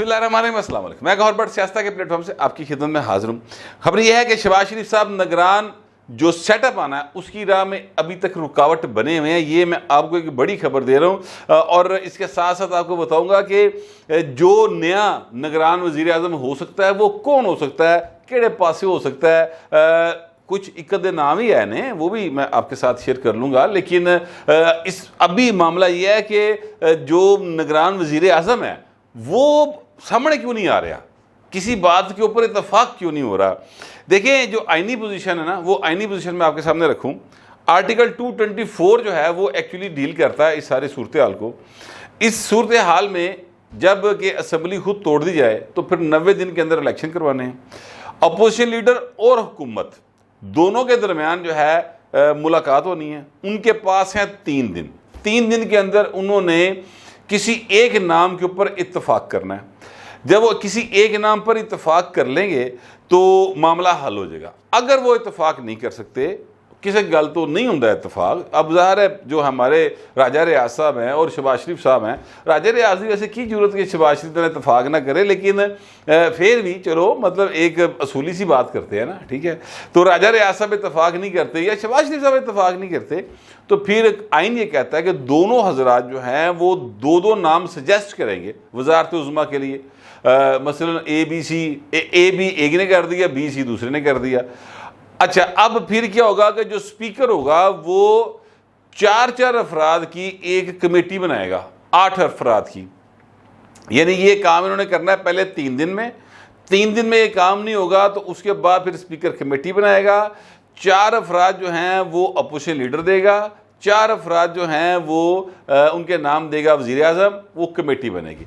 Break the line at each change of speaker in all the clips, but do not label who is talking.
بسم اللہ الرحمن الرحیم، السلام علیکم۔ میں گوہر بٹ سیاستہ کے پلیٹ فارم سے آپ کی خدمت میں حاضر ہوں۔ خبر یہ ہے کہ شہباز شریف صاحب نگران جو سیٹ اپ آنا ہے اس کی راہ میں ابھی تک رکاوٹ بنے ہوئے ہیں۔ یہ میں آپ کو ایک بڑی خبر دے رہا ہوں، اور اس کے ساتھ ساتھ آپ کو بتاؤں گا کہ جو نیا نگران وزیر اعظم ہو سکتا ہے وہ کون ہو سکتا ہے، کیڑے پاسے ہو سکتا ہے۔ کچھ اکد نام ہی ہے نے، وہ بھی میں آپ کے ساتھ شیئر کر لوں گا، لیکن ابھی معاملہ یہ ہے کہ جو نگران وزیر اعظم ہے وہ سامنے کیوں نہیں آ رہا، کسی بات کے اوپر اتفاق کیوں نہیں ہو رہا۔ دیکھیں جو آئینی پوزیشن ہے نا، وہ آئینی پوزیشن میں آپ کے سامنے رکھوں۔ آرٹیکل 224 جو ہے وہ ایکچولی ڈیل کرتا ہے اس سارے صورتحال کو۔ اس صورتحال میں جب کہ اسمبلی خود توڑ دی جائے تو پھر 90 دن کے اندر الیکشن کروانے ہیں۔ اپوزیشن لیڈر اور حکومت دونوں کے درمیان جو ہے ملاقات ہونی ہے۔ ان کے پاس ہیں 3 دن۔ 3 دن کے اندر انہوں نے کسی ایک نام کے اوپر اتفاق کرنا ہے۔ جب وہ کسی ایک نام پر اتفاق کر لیں گے تو معاملہ حل ہو جائے گا۔ اگر وہ اتفاق نہیں کر سکتے، کسی گل تو نہیں ہوتا اتفاق۔ اب ظاہر ہے جو ہمارے راجہ ریاض صاحب ہیں اور شہباز شریف صاحب ہیں، راجہ ریاض بھی ویسے کی ضرورت کہ شہباز شریف نے اتفاق نہ کرے، لیکن پھر بھی چلو مطلب ایک اصولی سی بات کرتے ہیں نا، ٹھیک ہے۔ تو راجہ ریاض صاحب اتفاق نہیں کرتے یا شہباز شریف صاحب اتفاق نہیں کرتے تو پھر آئین یہ کہتا ہے کہ دونوں حضرات جو ہیں وہ دو نام سجیسٹ کریں گے وزارت عظمیٰ کے لیے۔ مثلا اے بی ایک نے کر دیا، بی سی دوسرے نے کر دیا۔ اچھا اب پھر کیا ہوگا کہ جو سپیکر ہوگا وہ 4 افراد کی ایک کمیٹی بنائے گا، 8 افراد کی۔ یعنی یہ کام انہوں نے کرنا ہے پہلے 3 دن میں۔ 3 دن میں یہ کام نہیں ہوگا تو اس کے بعد پھر سپیکر کمیٹی بنائے گا۔ 4 افراد جو ہیں وہ اپوزیشن لیڈر دے گا، 4 افراد جو ہیں وہ ان کے نام دے گا وزیر اعظم، وہ کمیٹی بنے گی۔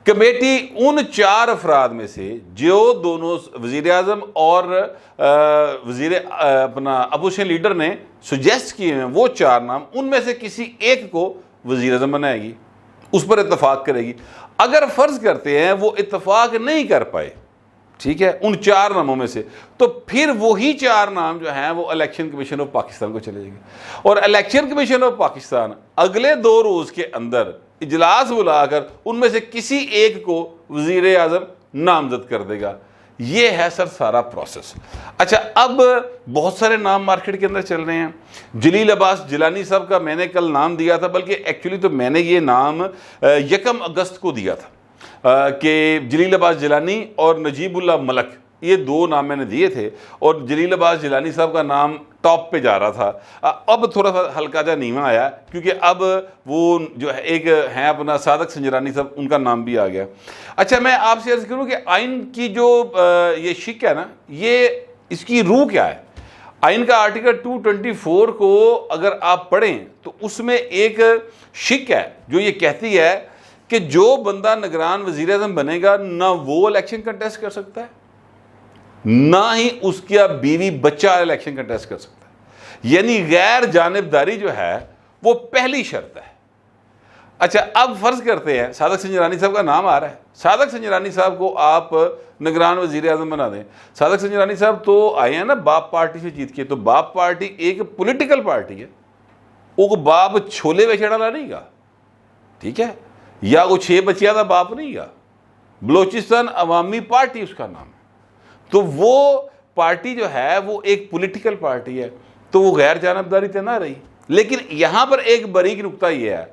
کمیٹی ان 4 افراد میں سے جو دونوں وزیر اعظم اور وزیر اپوزیشن لیڈر نے سجیسٹ کیے ہیں، وہ 4 نام، ان میں سے کسی ایک کو وزیر اعظم بنائے گی، اس پر اتفاق کرے گی۔ اگر فرض کرتے ہیں وہ اتفاق نہیں کر پائے، ٹھیک ہے، ان 4 ناموں میں سے، تو پھر وہی 4 نام جو ہیں وہ الیکشن کمیشن آف پاکستان کو چلے جائیں گے، اور الیکشن کمیشن آف پاکستان اگلے 2 روز کے اندر اجلاس بلا کر ان میں سے کسی ایک کو وزیر اعظم نامزد کر دے گا۔ یہ ہے سر سارا پروسیس۔ اچھا اب بہت سارے نام مارکیٹ کے اندر چل رہے ہیں۔ جلیل عباس جیلانی صاحب کا میں نے کل نام دیا تھا، بلکہ ایکچولی تو میں نے یہ نام 1 اگست کو دیا تھا کہ جلیل عباس جیلانی اور نجیب اللہ ملک، یہ 2 نام میں نے دیے تھے، اور جلیل عباس جیلانی صاحب کا نام ٹاپ پہ جا رہا تھا۔ اب تھوڑا سا ہلکا جا نیواں آیا کیونکہ اب وہ جو ہے ایک ہیں اپنا صادق سنجرانی صاحب، ان کا نام بھی آ گیا۔ اچھا میں آپ سے عرض کروں کہ آئین کی جو یہ شک ہے نا، یہ اس کی روح کیا ہے؟ آئین کا آرٹیکل 224 کو اگر آپ پڑھیں تو اس میں ایک شک ہے جو یہ کہتی ہے کہ جو بندہ نگران وزیر اعظم بنے گا نہ وہ الیکشن کنٹیسٹ کر سکتا ہے، نہ ہی اس کی بیوی بچہ الیکشن کنٹیسٹ کر سکتا ہے۔ یعنی غیر جانبداری جو ہے وہ پہلی شرط ہے۔ اچھا اب فرض کرتے ہیں صادق سنجرانی صاحب کا نام آ رہا ہے، صادق سنجرانی صاحب کو آپ نگران وزیر اعظم بنا دیں۔ صادق سنجرانی صاحب تو آئے ہیں نا باپ پارٹی سے جیت کے، تو باپ پارٹی ایک پولیٹیکل پارٹی ہے، وہ باپ چھولے بیچے ڈالا نہیں گا، ٹھیک ہے، یا وہ 6 بچیاں تھا باپ نہیں گا، بلوچستان عوامی پارٹی اس کا نام ہے۔ تو وہ پارٹی جو ہے وہ ایک پولیٹیکل پارٹی ہے، تو وہ غیر جانبداری تو نہ رہی۔ لیکن یہاں پر ایک باریک نکتہ یہ ہے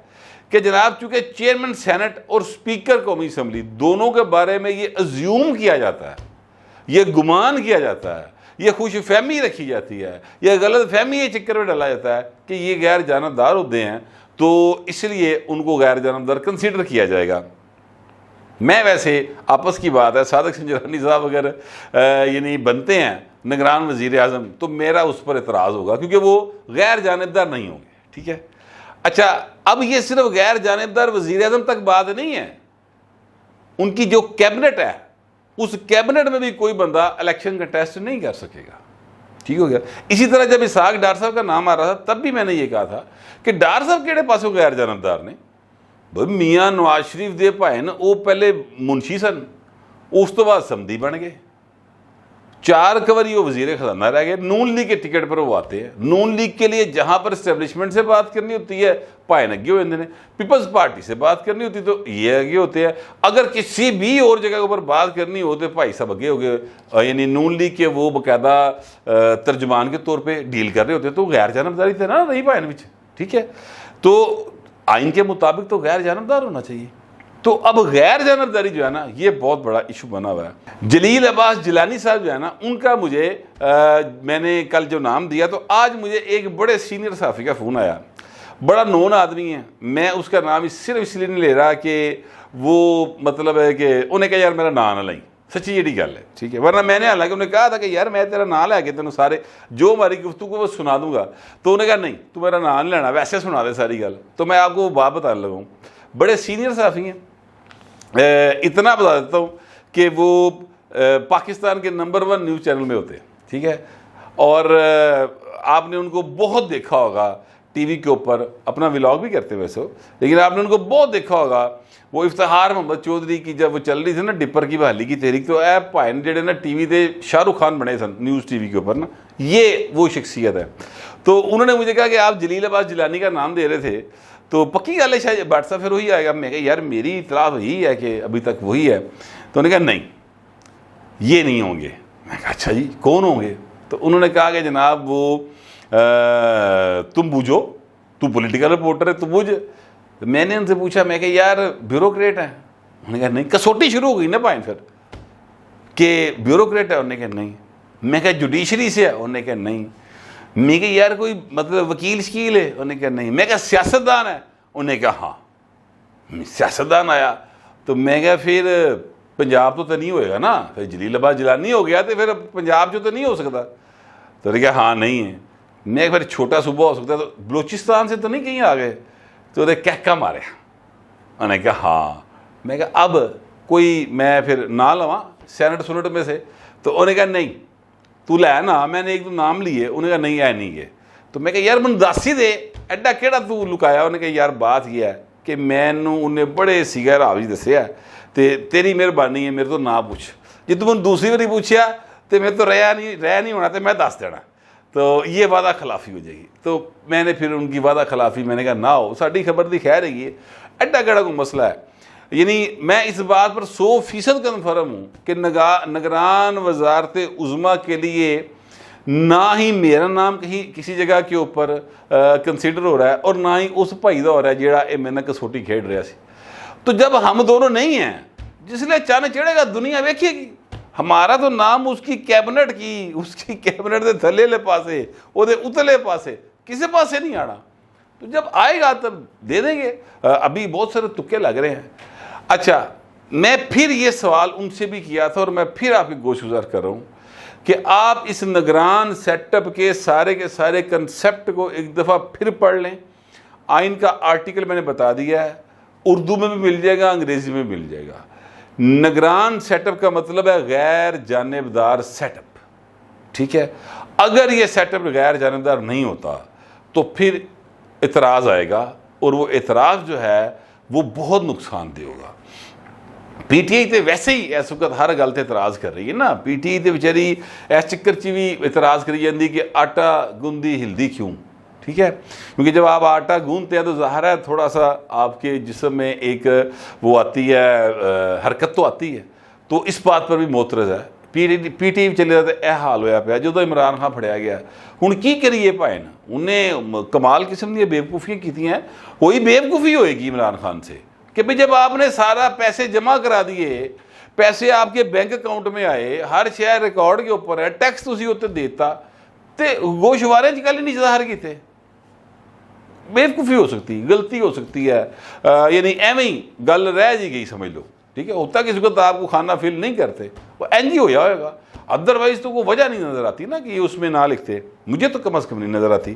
کہ جناب چونکہ چیئرمین سینٹ اور سپیکر قومی اسمبلی دونوں کے بارے میں یہ ازیوم کیا جاتا ہے، یہ گمان کیا جاتا ہے، یہ خوش فہمی رکھی جاتی ہے، یہ غلط فہمی یہ چکر میں ڈالا جاتا ہے کہ یہ غیر جانبدار ہوتے ہیں، تو اس لیے ان کو غیر جانبدار کنسیڈر کیا جائے گا۔ میں ویسے آپس کی بات ہے، صادق سنجرانی صاحب اگر یعنی بنتے ہیں نگران وزیر اعظم تو میرا اس پر اعتراض ہوگا کیونکہ وہ غیر جانبدار نہیں ہوں گے، ٹھیک ہے۔ اچھا اب یہ صرف غیر جانبدار وزیر اعظم تک بات نہیں ہے، ان کی جو کیبنٹ ہے اس کیبنٹ میں بھی کوئی بندہ الیکشن کنٹیسٹ نہیں کر سکے گا، ٹھیک ہو گیا۔ اسی طرح جب اسحاق ڈار صاحب کا نام آ رہا تھا تب بھی میں نے یہ کہا تھا کہ ڈار صاحب کیڑے پاسوں غیر جانبدار نے؟ بھائی میاں نواز شریف دے بھائی وہ پہلے منشی سن، اس تو بعد سمدھی بن گئے، 4 کور یہ وزیر خزانہ رہ گئے، نون لیگ کے ٹکٹ پر وہ آتے ہیں، نون لیگ کے لیے جہاں پر اسٹیبلشمنٹ سے بات کرنی ہوتی ہے پائے لگے ہوئے ہیں، پیپلز پارٹی سے بات کرنی ہوتی تو یہ آگے ہوتے ہیں، اگر کسی بھی اور جگہ کے اوپر بات کرنی ہو تو بھائی صاحب اگے ہو گئے، یعنی نون لیگ کے وہ باقاعدہ ترجمان کے طور پہ ڈیل کر رہے ہوتے تو غیر جانبداری تھے نا نہیں پائے بچ، ٹھیک ہے، تو آئین کے مطابق تو غیر جانبدار ہونا چاہیے۔ تو اب غیر جانبداری جو ہے نا یہ بہت بڑا ایشو بنا ہوا ہے۔ جلیل عباس جیلانی صاحب جو ہے نا ان کا مجھے میں نے کل جو نام دیا تو آج مجھے ایک بڑے سینئر صحافی کا فون آیا، بڑا نون آدمی ہے، میں اس کا نام صرف اس لیے نہیں لے رہا کہ وہ مطلب ہے کہ انہیں کہا یار میرا نام نہ لیں، سچی جیڑی گل ہے، ٹھیک ہے، ورنہ میں نے حالانکہ انہیں کہا تھا کہ یار میں تیرا نام لے کے تینوں سارے جو ہماری گفتگو کو وہ سنا دوں گا، تو انہیں کہا نہیں تو میرا نام نہیں لینا، ویسے سنا دے ساری گل۔ تو میں آپ کو وہ بات بتانے لگا ہوں، بڑے سینئر صحافی ہیں، اتنا بتا دیتا ہوں کہ وہ پاکستان کے نمبر 1 نیوز چینل میں ہوتے ہیں، ٹھیک ہے، اور آپ نے ان کو بہت دیکھا ہوگا ٹی وی کے اوپر، اپنا ولاگ بھی کرتے ہیں ویسے، لیکن آپ نے ان کو بہت دیکھا ہوگا۔ وہ افتخار محمد چودھری کی جب وہ چل رہی تھی نا ڈپر کی بحالی کی تحریک، تو اے بھائی جڑے نا ٹی وی دے شاہ رخ خان بنے سن نیوز ٹی وی کے اوپر نا، یہ وہ شخصیت ہے۔ تو انہوں نے مجھے کہا کہ آپ جلیل عباس جیلانی کا نام دے رہے تھے تو پکی گل ہے شاید واٹس ایپ پھر وہی آئے گا۔ میں کہا یار میری اطلاع وہی ہے کہ ابھی تک وہی ہے۔ تو انہوں نے کہا نہیں یہ نہیں ہوں گے۔ میں کہا اچھا جی کون ہوں گے؟ تو انہوں نے کہا کہ جناب وہ تم بوجھو، تو پولیٹیکل رپورٹر ہے تو بوجھ۔ میں نے ان سے پوچھا، میں کہا یار بیوروکریٹ ہیں؟ انہوں نے کہا نہیں۔ کسوٹی شروع ہو گئی نا پائن پھر کہ بیوروکریٹ ہے؟ انہوں نے کہا نہیں۔ میں کہا جوڈیشری سے ہے؟ انہوں نے کہا نہیں۔ میں کہا یار کوئی مطلب وکیل شکیل ہے؟ انہوں نے کہا نہیں۔ میں کہا سیاستدان ہے؟ انہوں نے کہا ہاں۔ سیاستدان آیا تو میں کہا پھر پنجاب تو نہیں ہوئے گا نا، پھر جلیل عباس جیلانی ہو گیا تو پھر پنجاب جو تو نہیں ہو سکتا۔ تو انہوں نے کہا ہاں نہیں ہے۔ میں پھر چھوٹا صوبہ ہو سکتا ہے، تو بلوچستان سے تو نہیں کہیں آ گئے؟ تو انہیں کہہ مارے۔ انہوں نے کہا ہاں۔ میں کہا اب کوئی میں پھر نہ لواں سینٹ سنٹ میں سے؟ تو انہوں نے کہا نہیں تو لے نا، میں نے ایک دو نام لیے۔ انہوں نے کہا نہیں ہے نہیں گئے۔ تو میں کہا یار من دس ہی دے ایڈا کیڑا تو لکایا؟ انہوں نے کہا یار بات یہ ہے کہ مینوں انہیں بڑے سیگا راوی دسیا تے تیری مہربانی ہے میرے تو نہ پوچھ، جی تو من دوسری باری پوچھیا تو میں تو رہ نہیں ہونا تو میں دس دینا، تو یہ وعدہ خلافی ہو جائے گی۔ تو میں نے پھر ان کی وعدہ خلافی میں نے کہا نہ ہو، ساڑی خبر دی خیر ہے یہ ایڈا کیڑا کوئی مسئلہ ہے۔ یعنی میں اس بات پر 100% کنفرم ہوں کہ نگران وزارت عظمیٰ کے لیے نہ ہی میرا نام کہیں کسی جگہ کے اوپر کنسیڈر ہو رہا ہے اور نہ ہی اس بھائی دا ہو رہا ہے جیڑا اے میں نے کسوٹی کھیڑ رہا سی۔ تو جب ہم دونوں نہیں ہیں، جس لئے چانے چڑھے گا دنیا ویکھے گی، ہمارا تو نام اس کی کیبنٹ دے تھلے لے پاسے او دے اتلے پاسے کسی پاسے نہیں آنا۔ تو جب آئے گا تب دے دیں گے۔ ابھی بہت سارے تکے لگ رہے ہیں۔ اچھا میں پھر یہ سوال ان سے بھی کیا تھا اور میں پھر آپ کی گوش گزار کر رہا ہوں کہ آپ اس نگران سیٹ اپ کے سارے کنسیپٹ کو ایک دفعہ پھر پڑھ لیں۔ آئین کا آرٹیکل میں نے بتا دیا ہے، اردو میں بھی مل جائے گا، انگریزی میں مل جائے گا۔ نگران سیٹ اپ کا مطلب ہے غیر جانبدار سیٹ اپ، ٹھیک ہے۔ اگر یہ سیٹ اپ غیر جانبدار نہیں ہوتا تو پھر اعتراض آئے گا، اور وہ اعتراض جو ہے وہ بہت نقصان دہ ہوگا۔ پی ٹی آئی تے ویسے ہی اس وقت ہر گل تے اعتراض کر رہی ہے نا، پی ٹی آئی تے بیچاری اس چکر چ بھی اعتراض کری جاندی کہ آٹا گوندی ہلدی کیوں، ٹھیک ہے، کیونکہ جب آپ آٹا گوندتے ہیں تو ظاہر ہے تھوڑا سا آپ کے جسم میں ایک وہ آتی ہے، حرکت تو آتی ہے، تو اس بات پر بھی معترض ہے۔ پی ٹی آئی چلے جاتے اے حال ہویا پیا جدو عمران خان پھڑیا گیا۔ ہن کی کریے پائے نا، انہیں کمال قسم دی بیوقوفیاں کیتی ہیں، کوئی بیوقوفی ہوئے گی عمران خان سے کہ بھئی جب آپ نے سارا پیسے جمع کرا دیے، پیسے آپ کے بینک اکاؤنٹ میں آئے، ہر شہر ریکارڈ کے اوپر ہے، ٹیکس تسی ہوتے دیتا تے گوشوارے چ گل ہی نہیں ظاہر کیتے۔ بیوقوفی ہو سکتی، غلطی ہو سکتی ہے، یعنی ایویں ہی گل رہ جی گئی سمجھ لو، ٹھیک ہے۔ ہوتا کسی وقت آپ کو کھانا فیل نہیں کرتے، وہ این جی ہویا ہوئے گا، ادروائز تو کوئی وجہ نہیں نظر آتی نا کہ یہ اس میں نہ لکھتے، مجھے تو کم از کم نہیں نظر آتی۔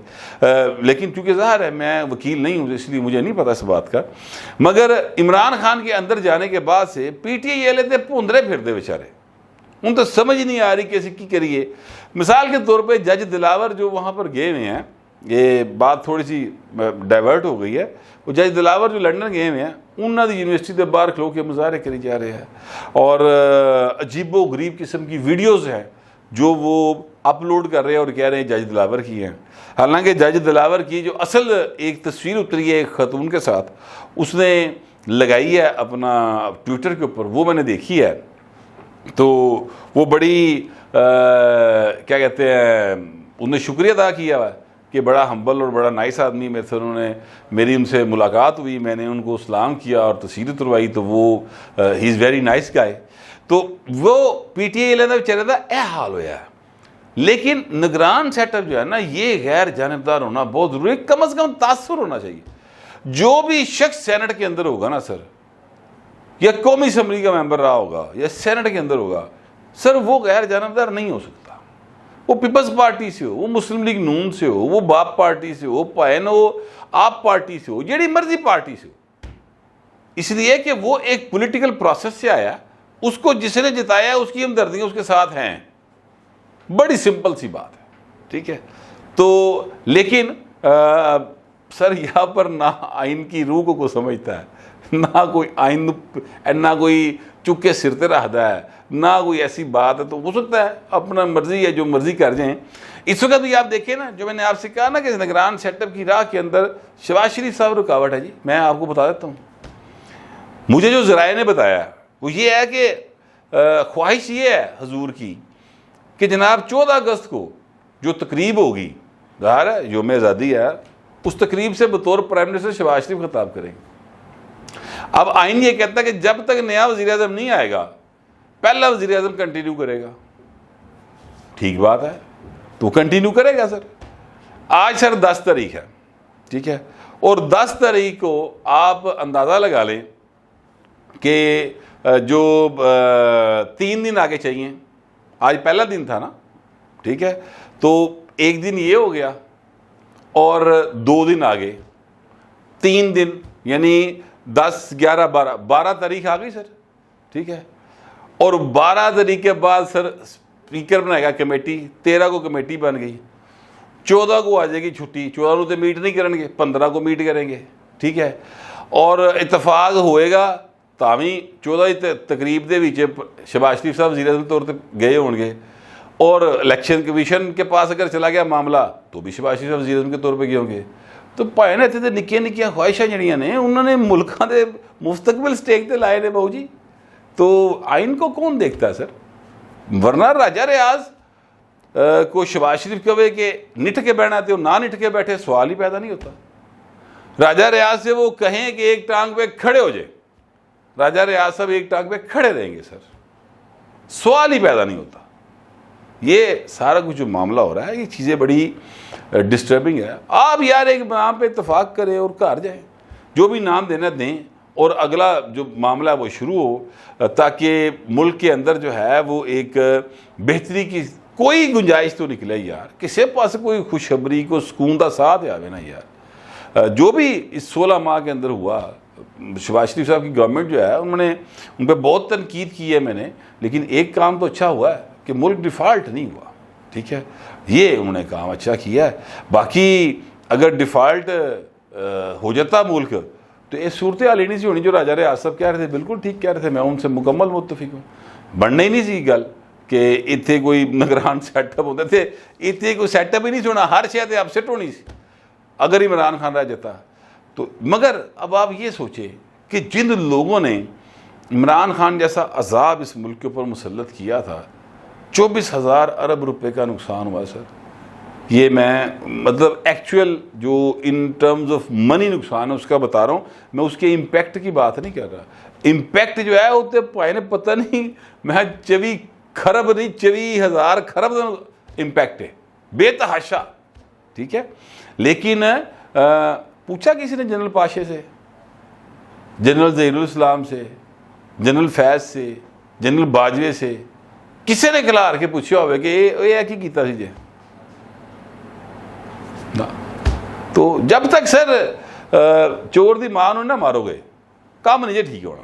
لیکن چونکہ ظاہر ہے میں وکیل نہیں ہوں اس لیے مجھے نہیں پتا اس بات کا، مگر عمران خان کے اندر جانے کے بعد سے پی ٹی آئی والے تے پھوندرے پھردے بیچارے، ان تو سمجھ نہیں آ رہی کہ ایسے کی کریے۔ مثال کے طور پہ جج دلاور جو وہاں پر گئے ہوئے ہیں، یہ بات تھوڑی سی ڈائیورٹ ہو گئی ہے، وہ جج دلاور جو لنڈن گئے ہوئے ہیں، انہوں نے یونیورسٹی کے باہر کھلو کے مظاہرے کری جا رہے ہیں، اور عجیب و غریب قسم کی ویڈیوز ہیں جو وہ اپلوڈ کر رہے ہیں اور کہہ رہے ہیں جج دلاور کی ہیں. حالانکہ جج دلاور کی جو اصل ایک تصویر اتری ہے ایک خاتون کے ساتھ, اس نے لگائی ہے اپنا ٹویٹر کے اوپر, وہ میں نے دیکھی ہے. تو وہ بڑی کیا کہتے ہیں, انہوں نے شکریہ ادا کیا ہوا ہے کہ بڑا ہمبل اور بڑا نائس آدمی میرے سے, انہوں نے میری ان سے ملاقات ہوئی, میں نے ان کو سلام کیا اور تصویر اتروائی, تو وہ ہی از ویری نائس گائے. تو وہ پی ٹی آئی لینا بیچارے دا اے حال ہویا ہے. لیکن نگران سیٹ اپ جو ہے نا, یہ غیر جانبدار ہونا بہت ضروری ہے, کم از کم تاثر ہونا چاہیے. جو بھی شخص سینٹ کے اندر ہوگا نا سر, یا قومی اسمبلی کا ممبر رہا ہوگا یا سینٹ کے اندر ہوگا سر, وہ غیر جانبدار نہیں ہو سکتا. وہ پیپلز پارٹی سے ہو, وہ مسلم لیگ نون سے ہو, وہ باپ پارٹی سے ہو, پائن ہو, آپ پارٹی سے ہو, جیڑی مرضی پارٹی سے ہو. اس لیے کہ وہ ایک پولیٹیکل پروسیس سے آیا, اس کو جس نے جتایا اس کی ہمدردیاں اس کے ساتھ ہیں. بڑی سمپل سی بات ہے, ٹھیک ہے. تو لیکن سر یہاں پر نہ آئین کی روح کو سمجھتا ہے, نہ کوئی آئین, نہ کوئی چکے سرتے رہتا ہے, نہ کوئی ایسی بات ہے. تو ہو سکتا ہے اپنا مرضی ہے, جو مرضی کر جائیں. اس وقت بھی آپ دیکھیں نا, جو میں نے آپ سے کہا نا کہ نگران سیٹ اپ کی راہ کے اندر شہباز شریف صاحب رکاوٹ ہے. جی میں آپ کو بتا دیتا ہوں, مجھے جو ذرائع نے بتایا وہ یہ ہے کہ خواہش یہ ہے حضور کی کہ جناب 14 اگست کو جو تقریب ہوگی, ظاہر ہے یوم آزادی ہے, اس تقریب سے بطور پرائم منسٹر شہباز شریف خطاب کریں گے. اب آئین یہ کہتا ہے کہ جب تک نیا وزیر اعظم نہیں آئے گا پہلا وزیر اعظم کنٹینیو کرے گا. ٹھیک بات ہے, تو کنٹینیو کرے گا سر. آج سر 10 تاریخ ہے, ٹھیک ہے, اور 10 تاریخ کو آپ اندازہ لگا لیں کہ جو 3 دن آگے چاہیے. آج پہلا دن تھا نا, ٹھیک ہے, تو ایک دن یہ ہو گیا اور 2 دن آگے, 3 دن, یعنی 10 11 12 تاریخ آ گئی سر, ٹھیک ہے. اور 12 تاریخ کے بعد سر اسپیکر بنائے گا کمیٹی, 13 کو کمیٹی بن گئی, 14 کو آ جائے گی چھٹی, 14 کو تو میٹ نہیں کریں گے, 15 کو میٹ کریں گے, ٹھیک ہے. اور اتفاق ہوئے گا تاویں 14 تقریب دے وچ شہباز شریف صاحب وزیر اعظم طور تے گئے ہون گے, اور الیکشن کمیشن کے پاس اگر چلا گیا معاملہ تو بھی شہباز شریف صاحب وزیر اعظم کے طور پہ گئے ہوں گے. تو بھائی نے اتنے نکیاں نکیاں خواہشاں جڑیاں نے انہوں نے ملکاں دے مستقبل سٹیک تے لائے نے بہو جی. تو آئین کو کون دیکھتا ہے سر؟ ورنہ راجہ ریاض کو شہباز شریف کہے کہ نٹھ کے بیٹھنا ہے تو نہ نٹھ کے بیٹھے, سوال ہی پیدا نہیں ہوتا. راجہ ریاض سے وہ کہیں کہ ایک ٹانگ پہ کھڑے ہو جائے, راجہ ریاض صاحب ایک ٹانگ پہ کھڑے رہیں گے سر, سوال ہی پیدا نہیں ہوتا. یہ سارا کچھ جو معاملہ ہو رہا ہے یہ چیزیں بڑی ڈسٹربنگ ہے. آپ یار ایک نام پہ اتفاق کریں اور گھر جائیں, جو بھی نام دینا دیں, اور اگلا جو معاملہ ہے وہ شروع ہو, تاکہ ملک کے اندر جو ہے وہ ایک بہتری کی کوئی گنجائش تو نکلے یار. کسی پاس کوئی خوشخبری کو سکون دا ساتھ آوے نا یار. جو بھی اس 16 ماہ کے اندر ہوا, شہباز شریف صاحب کی گورنمنٹ جو ہے انہوں نے ان پہ بہت تنقید کی ہے میں نے, لیکن ایک کام تو اچھا ہوا ہے کہ ملک ڈیفالٹ نہیں ہوا, ٹھیک ہے, یہ انہوں نے کام اچھا کیا ہے. باقی اگر ڈیفالٹ ہو جاتا ملک تو یہ صورتحال ہی نہیں سی ہونی جو راجہ ریاض صاحب کہہ رہے تھے, بالکل ٹھیک کہہ رہے تھے, میں ان سے مکمل متفق ہوں. بننا ہی نہیں سی گل کہ اتنے کوئی نگران سیٹ اپ ہوتے تھے, اتنے کوئی سیٹ اپ ہی نہیں سونا, ہر شاید اپ سیٹ ہونی سی اگر عمران خان رہ جاتا. تو مگر اب آپ یہ سوچیں کہ جن لوگوں نے عمران خان جیسا عذاب اس ملک کے اوپر مسلط کیا تھا, 24,000 ارب روپے کا نقصان ہوا سر. یہ میں مطلب ایکچوئل جو ان ٹرمز آف منی نقصان ہے اس کا بتا رہا ہوں, میں اس کے امپیکٹ کی بات نہیں کر رہا. امپیکٹ جو ہے وہ تو پائے نے پتہ نہیں, میں 24 خرب نہیں 24,000 خرب امپیکٹ ہے, بے تحاشا, ٹھیک ہے. لیکن پوچھا کسی نے جنرل پاشے سے, جنرل ظہیر الاسلام سے, جنرل فیض سے, جنرل باجوے سے, کسی نے کھلار کے پوچھا ہوئے کہ یہ کی کیتا سی جے؟ تو جب تک سر چور دی ماں نہ مارو گے کام نہیں جے ٹھیک ہونا.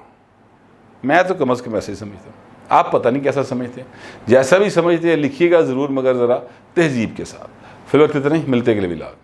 میں تو کم از کم ایسے ہی سمجھتا ہوں, آپ پتہ نہیں کیسا سمجھتے ہیں, جیسا بھی سمجھتے ہیں لکھیے گا ضرور, مگر ذرا تہذیب کے ساتھ. فی الوقت اتنا ہی, ملتے اگلے ولاگ.